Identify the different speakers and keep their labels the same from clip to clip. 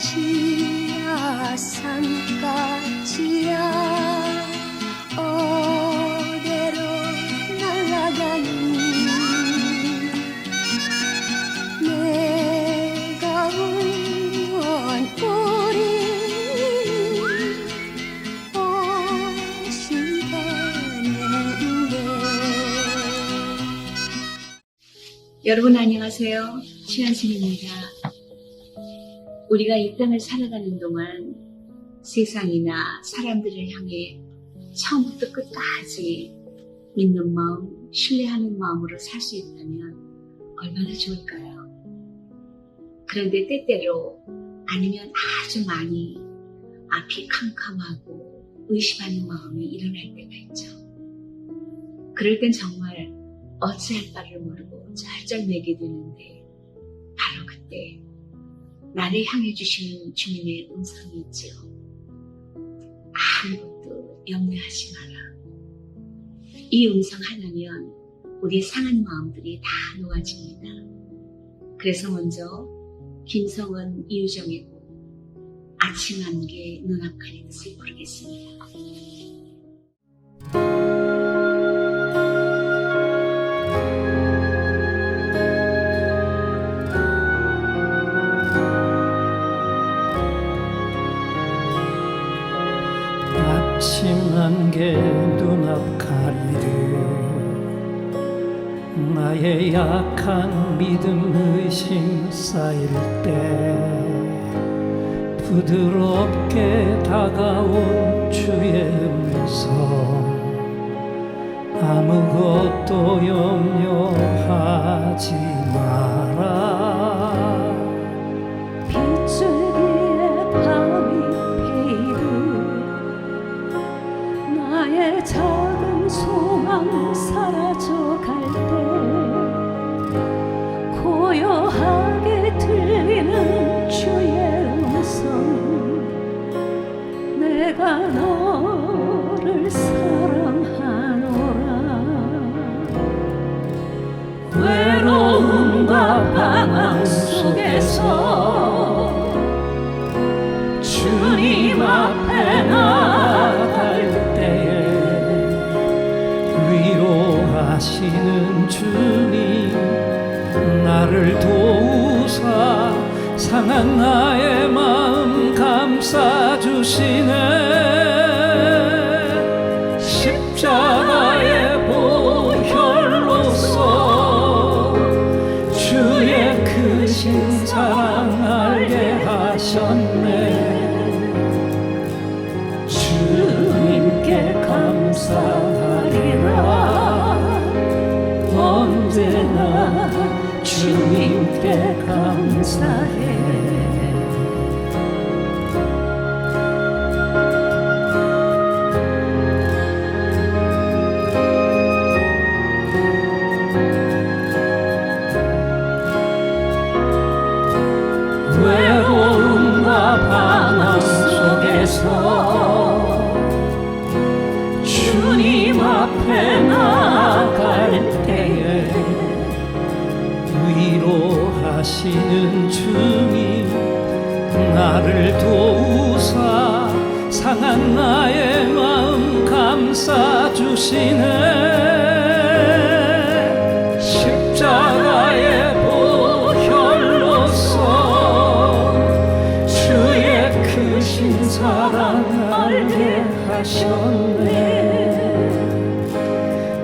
Speaker 1: 산까지야 산까지야 어디로 날아가니 내가 울면 우리 오신다는데.
Speaker 2: 여러분 안녕하세요. 신한순입니다. 우리가 이 땅을 살아가는 동안 세상이나 사람들을 향해 처음부터 끝까지 믿는 마음, 신뢰하는 마음으로 살 수 있다면 얼마나 좋을까요? 그런데 때때로 아니면 아주 많이 앞이 캄캄하고 의심하는 마음이 일어날 때가 있죠. 그럴 땐 정말 어찌할 바를 모르고 쩔쩔매게 되는데 바로 그때 나를 향해 주시는 주님의 음성이 있지요. 아무것도 염려하지 마라. 이 음성 하나면 우리의 상한 마음들이 다 놓아집니다. 그래서 먼저 김성은 이유정의 곡 아침 안개 눈앞 가리듯을 부르겠습니다.
Speaker 3: 아침 안개 눈앞 가리듯 나의 약한 믿음 의심 쌓일 때 부드럽게 다가온 주의 음성 아무것도 염려하지 마라.
Speaker 4: 빗줄기에 밤이 패이듯 나의 작은 소망 사라져갈 때 고요하게 들리는 주의 음성 내가 너를 사랑하노라. 외로움과 방황 속에서 주님 앞에 나아갈 때에 위로하시는 주님 나를 도우사 상한 나의 마음 감싸주시네. 십자가의 보혈로서 주의 크신 사랑 알게 하셨네. 주님께 감사하리라. 언제나 주님께 감사해. 외로움과 방황 속에서 주님 앞에 나아갈 때에 위로하시는 주님 나를 도우사 상한 나의 마음 감싸주시네. 십자가의 보혈로서 주의 크신 사랑 알게 하셨네.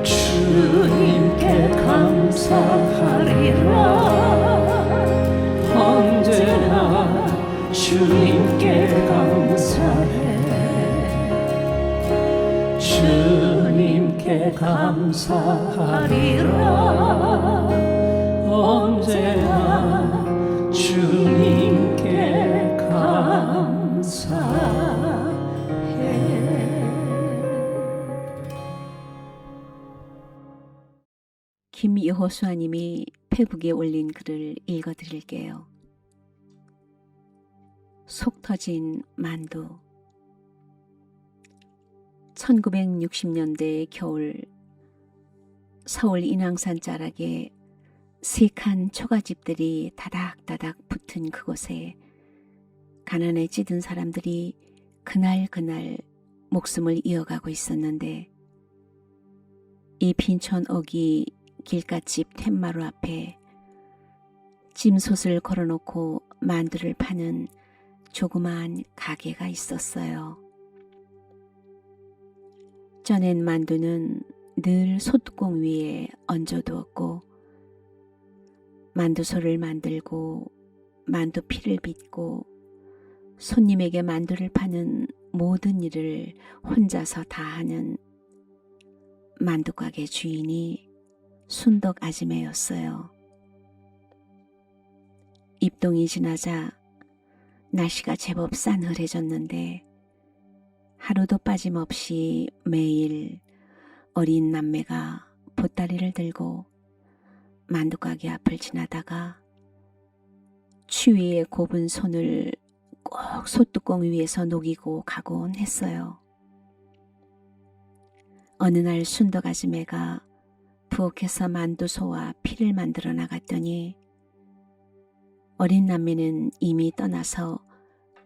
Speaker 4: 주님께 감사하리라. 언제나 주님께 감사해. 주님께 감사하리라. 언제나 주님께 감사해.
Speaker 5: 김여호수아님이 페북에 올린 글을 읽어드릴게요. 속 터진 만두. 1960년대 겨울 서울 인왕산 자락에 세 칸 초가집들이 다닥다닥 붙은 그곳에 가난에 찌든 사람들이 그날 목숨을 이어가고 있었는데 이 빈촌 어기 길가집 툇마루 앞에 짐솥을 걸어놓고 만두를 파는 조그마한 가게가 있었어요. 쪄낸 만두는 늘 솥뚜껑 위에 얹어두었고 만두소를 만들고 만두피를 빚고 손님에게 만두를 파는 모든 일을 혼자서 다 하는 만두가게 주인이 순덕 아지매였어요. 입동이 지나자 날씨가 제법 싸늘해졌는데 하루도 빠짐없이 매일 어린 남매가 보따리를 들고 만두가게 앞을 지나다가 추위에 곱은 손을 꼭 솥뚜껑 위에서 녹이고 가곤 했어요. 어느 날 순덕 아줌매가 부엌에서 만두소와 피를 만들어 나갔더니 어린 남매는 이미 떠나서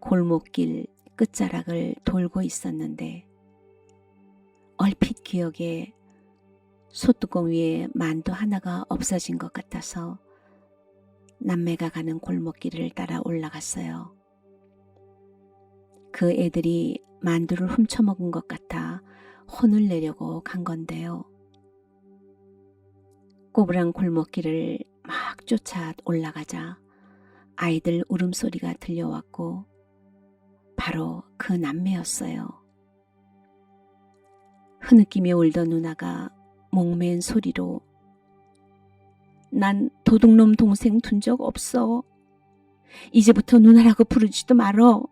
Speaker 5: 골목길 끝자락을 돌고 있었는데 얼핏 기억에 솥뚜껑 위에 만두 하나가 없어진 것 같아서 남매가 가는 골목길을 따라 올라갔어요. 그 애들이 만두를 훔쳐먹은 것 같아 혼을 내려고 간 건데요. 꼬부랑 골목길을 막 쫓아 올라가자 아이들 울음소리가 들려왔고 바로 그 남매였어요. 흐느끼며 울던 누나가 목맨 소리로 난 도둑놈 동생 둔 적 없어. 이제부터 누나라고 부르지도 말어.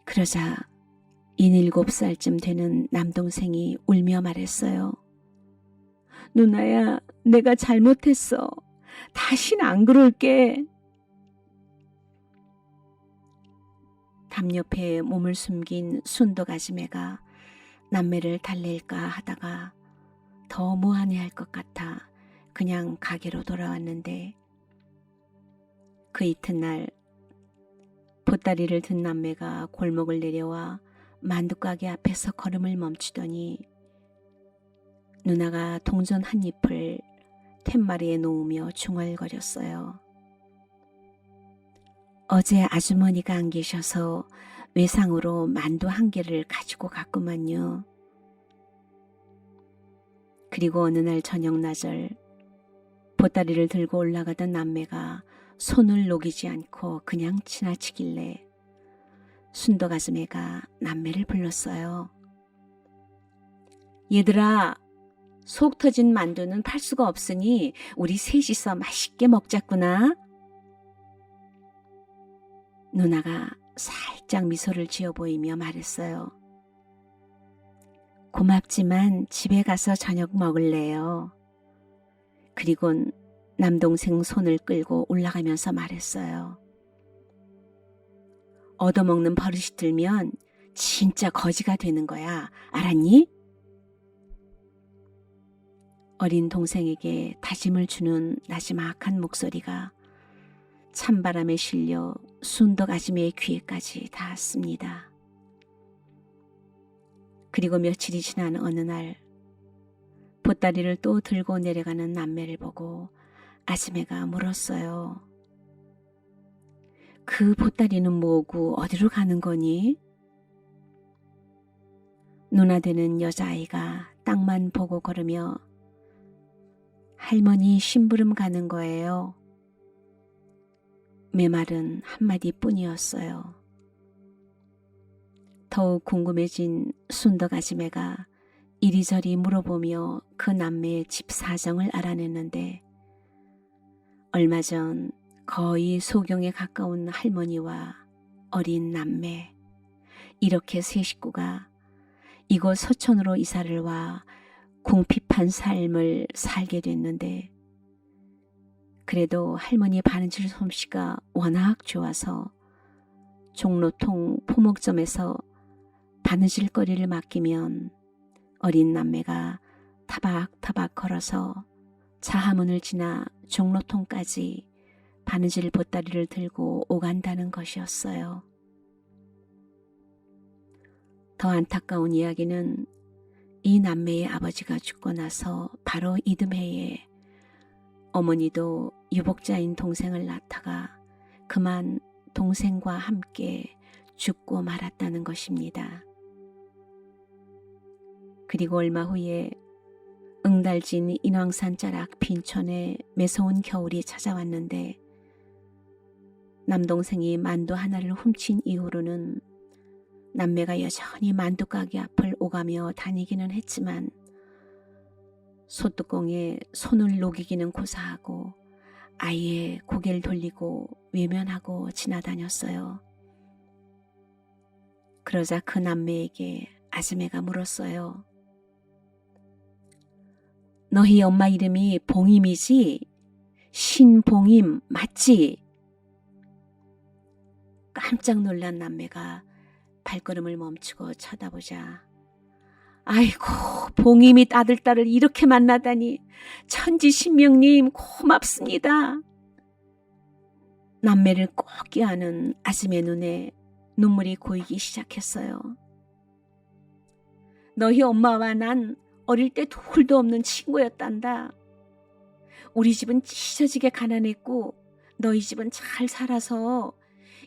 Speaker 5: 그러자 7살쯤 되는 남동생이 울며 말했어요. 누나야, 내가 잘못했어. 다신 안 그럴게. 담 옆에 몸을 숨긴 순덕 아지매가 남매를 달랠까 하다가 더 무안해할 것 같아 그냥 가게로 돌아왔는데 그 이튿날 보따리를 든 남매가 골목을 내려와 만두가게 앞에서 걸음을 멈추더니 누나가 동전 한 잎을 툇마리에 놓으며 중얼거렸어요. 어제 아주머니가 안 계셔서 외상으로 만두 한 개를 가지고 갔구만요. 그리고 어느 날 저녁나절 보따리를 들고 올라가던 남매가 손을 녹이지 않고 그냥 지나치길래 순덕 아줌매가 남매를 불렀어요. 얘들아, 속 터진 만두는 팔 수가 없으니 우리 셋이서 맛있게 먹자꾸나. 누나가 살짝 미소를 지어 보이며 말했어요. 고맙지만 집에 가서 저녁 먹을래요. 그리곤 남동생 손을 끌고 올라가면서 말했어요. 얻어먹는 버릇이 들면 진짜 거지가 되는 거야. 알았니? 어린 동생에게 다짐을 주는 나지막한 목소리가 찬바람에 실려 순덕 아줌매의 귀에까지 닿았습니다. 그리고 며칠이 지난 어느 날 보따리를 또 들고 내려가는 남매를 보고 아줌매가 물었어요. 그 보따리는 뭐고 어디로 가는 거니? 누나 되는 여자아이가 땅만 보고 걸으며 할머니 심부름 가는 거예요. 메말은 한마디뿐이었어요. 더욱 궁금해진 순덕 아줌매가 이리저리 물어보며 그 남매의 집 사정을 알아냈는데 얼마 전 거의 소경에 가까운 할머니와 어린 남매 이렇게 세 식구가 이곳 서촌으로 이사를 와 궁핍한 삶을 살게 됐는데 그래도 할머니 바느질 솜씨가 워낙 좋아서 종로통 포목점에서 바느질거리를 맡기면 어린 남매가 타박타박 걸어서 자하문을 지나 종로통까지 바느질 보따리를 들고 오간다는 것이었어요. 더 안타까운 이야기는 이 남매의 아버지가 죽고 나서 바로 이듬해에 어머니도 유복자인 동생을 낳다가 그만 동생과 함께 죽고 말았다는 것입니다. 그리고 얼마 후에 응달진 인왕산 자락 빈촌에 매서운 겨울이 찾아왔는데 남동생이 만두 하나를 훔친 이후로는 남매가 여전히 만두 가게 앞을 오가며 다니기는 했지만 소뚜껑에 손을 녹이기는 고사하고 아예 고개를 돌리고 외면하고 지나다녔어요. 그러자 그 남매에게 아즈매가 물었어요. 너희 엄마 이름이 봉임이지? 신봉임 맞지? 깜짝 놀란 남매가 발걸음을 멈추고 쳐다보자 아이고 봉임이 아들딸을 이렇게 만나다니 천지신명님 고맙습니다. 남매를 꼭 껴안은 아즈매 눈에 눈물이 고이기 시작했어요. 너희 엄마와 난 어릴 때 둘도 없는 친구였단다. 우리 집은 찢어지게 가난했고 너희 집은 잘 살아서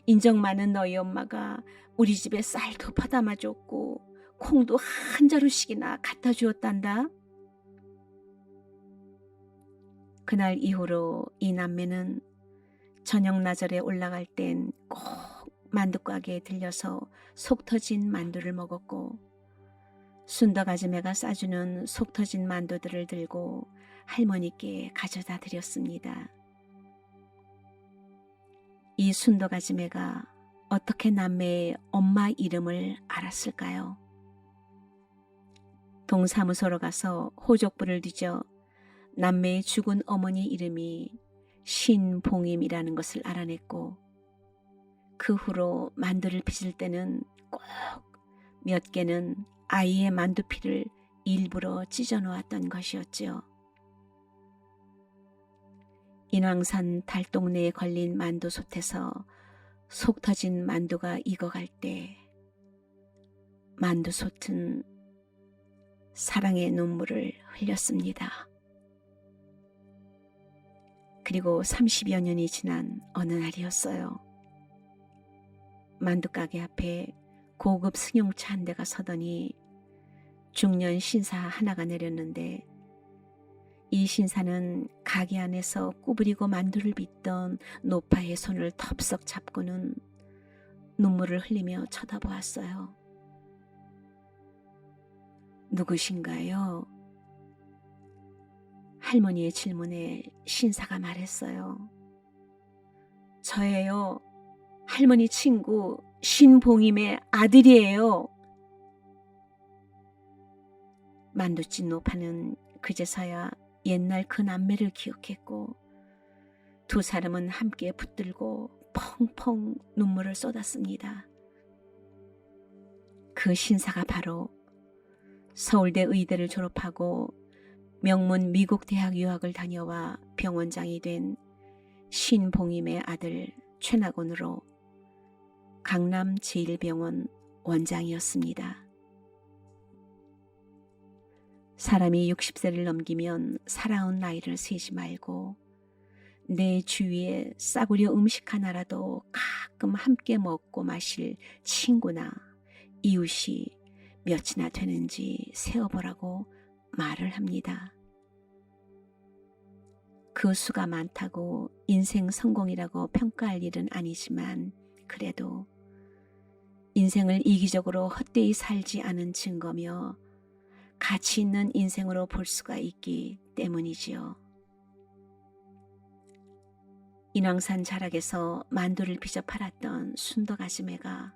Speaker 5: 인정 많은 너희 엄마가 우리 집에 쌀도 퍼담아줬고 콩도 한 자루씩이나 갖다 주었단다. 그날 이후로 이 남매는 저녁 나절에 올라갈 땐 꼭 만두가게에 들려서 속 터진 만두를 먹었고 순덕 아즈매가 싸주는 속 터진 만두들을 들고 할머니께 가져다 드렸습니다. 이 순덕 아즈매가 어떻게 남매의 엄마 이름을 알았을까요? 동사무소로 가서 호족부를 뒤져 남매의 죽은 어머니 이름이 신봉임이라는 것을 알아냈고 그 후로 만두를 빚을 때는 꼭 몇 개는 아이의 만두피를 일부러 찢어 놓았던 것이었지요. 인왕산 달동네에 걸린 만두솥에서 속 터진 만두가 익어갈 때 만두솥은 사랑의 눈물을 흘렸습니다. 그리고 30여 년이 지난 어느 날이었어요. 만두가게 앞에 고급 승용차 한 대가 서더니 중년 신사 하나가 내렸는데 이 신사는 가게 안에서 구부리고 만두를 빚던 노파의 손을 덥석 잡고는 눈물을 흘리며 쳐다보았어요. 누구신가요? 할머니의 질문에 신사가 말했어요. 저예요. 할머니 친구 신봉임의 아들이에요. 만두집 노파는 그제서야 옛날 그 남매를 기억했고 두 사람은 함께 붙들고 펑펑 눈물을 쏟았습니다. 그 신사가 바로 서울대 의대를 졸업하고 명문 미국 대학 유학을 다녀와 병원장이 된 신봉임의 아들 최낙원으로 강남제일병원 원장이었습니다. 사람이 60세를 넘기면 살아온 나이를 세지 말고 내 주위에 싸구려 음식 하나라도 가끔 함께 먹고 마실 친구나 이웃이 몇이나 되는지 세어보라고 말을 합니다. 그 수가 많다고 인생 성공이라고 평가할 일은 아니지만 그래도 인생을 이기적으로 헛되이 살지 않은 증거며 가치 있는 인생으로 볼 수가 있기 때문이지요. 인왕산 자락에서 만두를 빚어 팔았던 순덕 아즈매가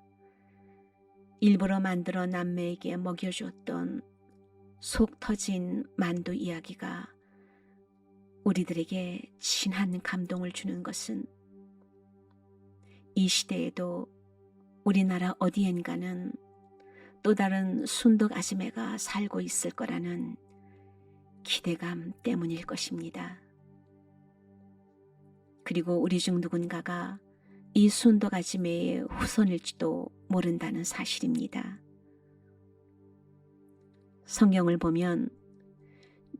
Speaker 5: 일부러 만들어 남매에게 먹여주었던 속 터진 만두 이야기가 우리들에게 진한 감동을 주는 것은 이 시대에도 우리나라 어디엔가는 또 다른 순덕 아즈매가 살고 있을 거라는 기대감 때문일 것입니다. 그리고 우리 중 누군가가 이 순덕아지매의 후손일지도 모른다는 사실입니다. 성경을 보면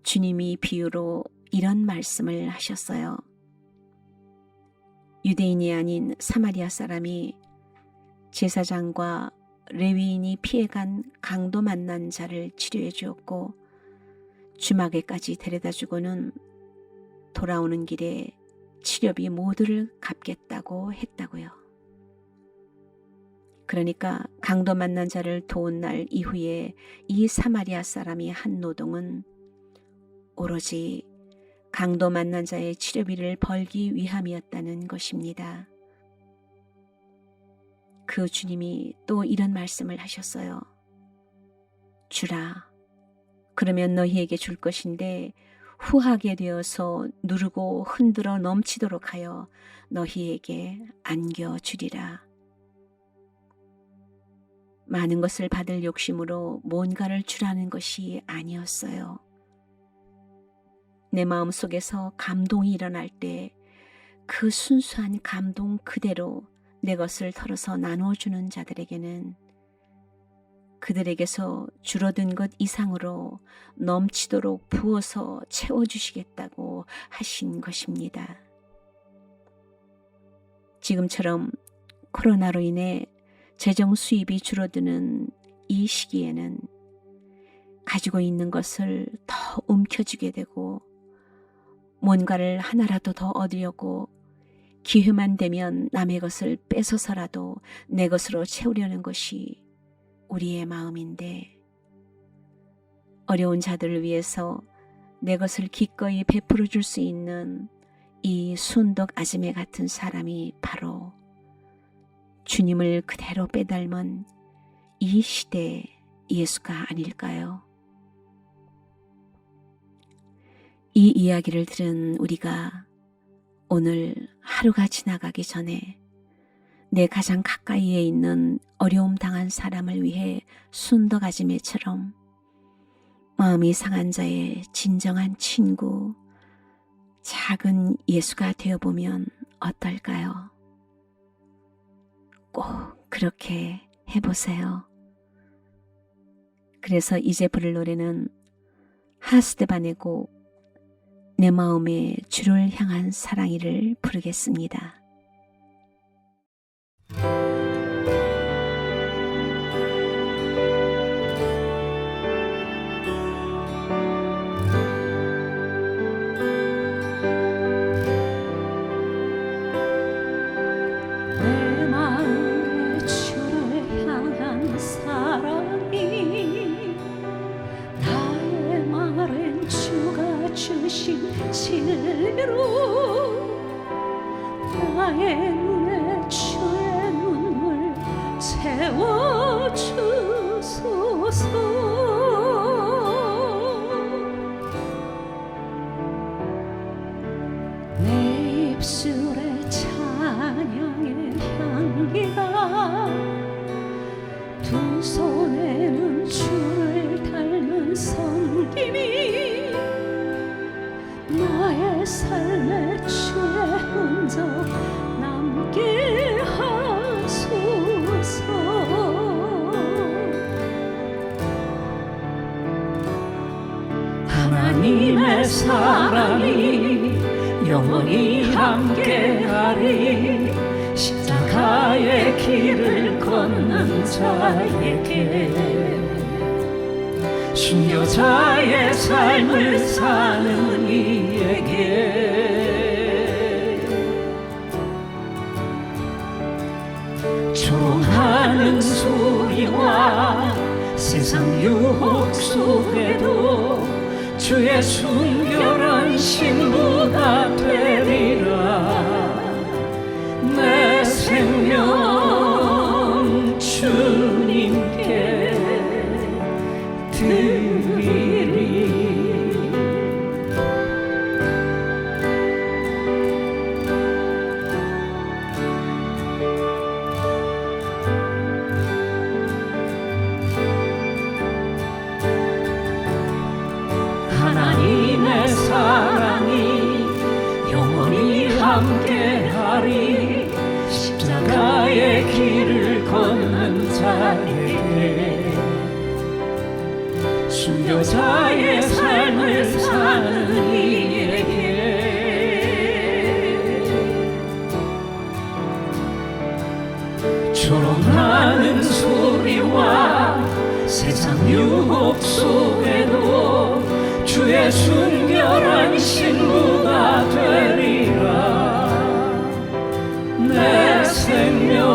Speaker 5: 주님이 비유로 이런 말씀을 하셨어요. 유대인이 아닌 사마리아 사람이 제사장과 레위인이 피해간 강도 만난 자를 치료해 주었고 주막에까지 데려다 주고는 돌아오는 길에 치료비 모두를 갚겠다고 했다고요. 그러니까 강도 만난 자를 도운 날 이후에 이 사마리아 사람이 한 노동은 오로지 강도 만난 자의 치료비를 벌기 위함이었다는 것입니다. 그 주님이 또 이런 말씀을 하셨어요. 주라. 그러면 너희에게 줄 것인데 후하게 되어서 누르고 흔들어 넘치도록 하여 너희에게 안겨주리라. 많은 것을 받을 욕심으로 뭔가를 주라는 것이 아니었어요. 내 마음속에서 감동이 일어날 때 그 순수한 감동 그대로 내 것을 털어서 나눠주는 자들에게는 그들에게서 줄어든 것 이상으로 넘치도록 부어서 채워주시겠다고 하신 것입니다. 지금처럼 코로나로 인해 재정 수입이 줄어드는 이 시기에는 가지고 있는 것을 더 움켜쥐게 되고 뭔가를 하나라도 더 얻으려고 기회만 되면 남의 것을 뺏어서라도 내 것으로 채우려는 것이 우리의 마음인데 어려운 자들을 위해서 내 것을 기꺼이 베풀어 줄 수 있는 이 순덕 아지매 같은 사람이 바로 주님을 그대로 빼닮은 이 시대의 예수가 아닐까요? 이 이야기를 들은 우리가 오늘 하루가 지나가기 전에 내 가장 가까이에 있는 어려움 당한 사람을 위해 순덕아지매처럼 마음이 상한 자의 진정한 친구, 작은 예수가 되어보면 어떨까요? 꼭 그렇게 해보세요. 그래서 이제 부를 노래는 하스데반의 곡 내 마음에 주를 향한 사랑이를 부르겠습니다.
Speaker 4: 내 마음에 주를 향한 사랑이 나의 말엔 주가 주신 진리로 나의 눈에 주의 눈물 채워주소서. 내 입술에 찬양의 향기가 두 손에는 주를 닮은 섬김이 나의 삶에 주의 흔적 남게 하소서. 하나님의 사랑이 영원히 함께하리. 십자가의 길을 걷는 자에게 순교자의 삶을 사는 이에게 좋아하는 소리와 세상 유혹 속에도 주의 순결한 신부가 되리라. 내 생명 주님께 드리리. 하나님의 사랑이 영원히 함께 자에게 순교자의 삶을 사는 이에게 조롱하는 소리와 세상 유혹 속에도 주의 순결한 신부가 되리라. 내 생명